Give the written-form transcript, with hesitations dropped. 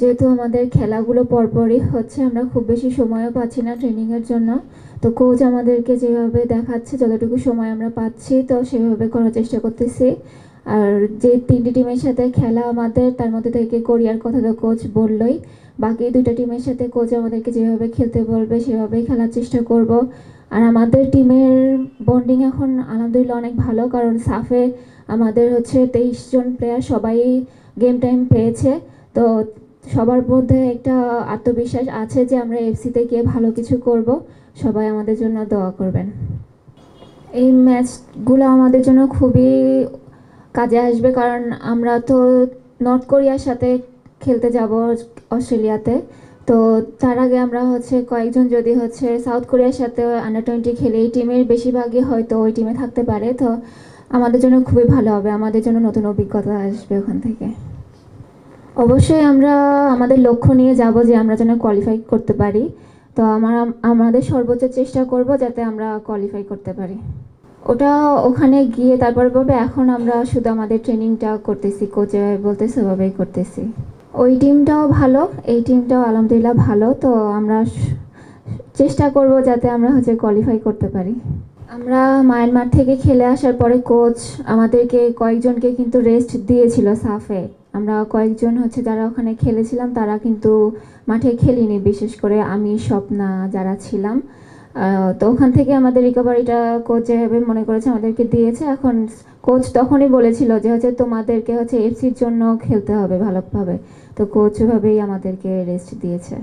যেহেতু আমাদের খেলাগুলো পরপরই হচ্ছে, আমরা খুব বেশি সময়ও পাচ্ছি না ট্রেনিংয়ের জন্য। তো কোচ আমাদেরকে যেভাবে দেখাচ্ছে, যতটুকু সময় আমরা পাচ্ছি তো সেভাবে করার চেষ্টা করতেছি। আর যে 3টি টিমের সাথে খেলা আমাদের, তার মধ্যে থেকে কোরিয়ার কথা তো কোচ বললই। বাকি 2টা টিমের সাথে কোচ আমাদেরকে যেভাবে খেলতে বলবে সেভাবেই খেলার চেষ্টা করব। আর আমাদের টিমের বন্ডিং এখন আলহামদুলিল্লাহ অনেক ভালো, কারণ সাফে আমাদের হচ্ছে 23 জন প্লেয়ার সবাই গেম টাইম পেয়েছে। তো সবার মধ্যে একটা আত্মবিশ্বাস আছে যে আমরা এফসিতে গিয়ে ভালো কিছু করব। সবাই আমাদের জন্য দোয়া করবেন। এই ম্যাচগুলো আমাদের জন্য খুবই কাজে আসবে, কারণ আমরা তো নর্থ কোরিয়ার সাথে খেলতে যাব অস্ট্রেলিয়াতে। তো তার আগে আমরা হচ্ছে কয়েকজন যদি হচ্ছে সাউথ কোরিয়ার সাথে আন্ডার 20 খেলে, এই টিমের বেশিরভাগই হয়তো ওই টিমে থাকতে পারে। তো আমাদের জন্য খুবই ভালো হবে, আমাদের জন্য নতুন অভিজ্ঞতা আসবে ওখান থেকে। অবশ্যই আমরা আমাদের লক্ষ্য নিয়ে যাব যে আমরা যেন কোয়ালিফাই করতে পারি। তো আমাদের সর্বোচ্চ চেষ্টা করব যাতে আমরা কোয়ালিফাই করতে পারি। ওটা ওখানে গিয়ে তারপর বলবে। এখন আমরা শুধু আমাদের ট্রেনিংটা করতেছি, কোচে বলতেছে ওভাবেই করতেছি। ওই টিমটাও ভালো, এই টিমটাও আলহামদুলিল্লাহ ভালো। তো আমরা চেষ্টা করব যাতে আমরা হচ্ছে কোয়ালিফাই করতে পারি। আমরা মায়ানমার থেকে খেলে আসার পরে কোচ আমাদেরকে কয়েকজনকে কিন্তু রেস্ট দিয়েছিল সাফে। আমরা কয়েকজন হচ্ছে যারা ওখানে খেলেছিলাম তারা কিন্তু মাঠে খেলিনি, বিশেষ করে আমি, স্বপ্না যারা ছিলাম। তো ওখান থেকে আমাদের রিকভারিটা কোচ যেভাবে মনে করেছে আমাদেরকে দিয়েছে। এখন কোচ তখনই বলেছিল যে হচ্ছে তোমাদেরকে হচ্ছে এফসির জন্য খেলতে হবে ভালোভাবে। তো কোচ ওভাবেই আমাদেরকে রেস্ট দিয়েছে।